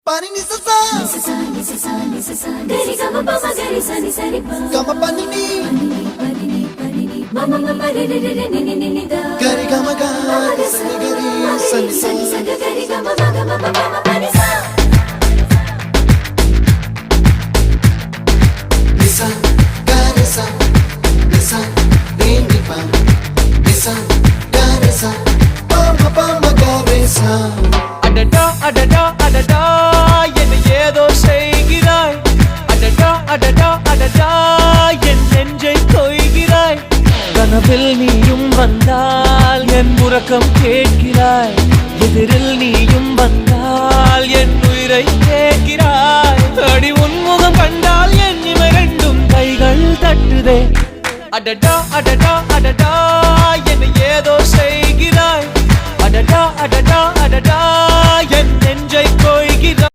Pani ni sa sa gari gama pa ma gari sa ni sa ri pa gama pani ni mama mama re re re ni ni ni da gari gama ga sa ni gari sa ni sa gari gama ma gama mama pani sa nisa gari sa nisa re ni pa nisa gari sa pa ma gari sa அடடா அடடா அடடா என்ன ஏதோ செய்கிறாய் அடடா அடடா அடடா என் நெஞ்சை கொய்கிறாய் கனவில் நீயும் வந்தால் என் உறக்கம் கேட்கிறாய் எதிரில் நீயும் வந்தால் என் உயிரை கேட்கிறாய் அடி உன்முகம் கண்டால் என் இமை ரெண்டும் கைகள் தட்டுதே அடடா அடடா அடடா என்ன ஏதோ செய்கிறாய் அடடா அடடா அடடா என் நெஞ்சை கொய்கிறாய்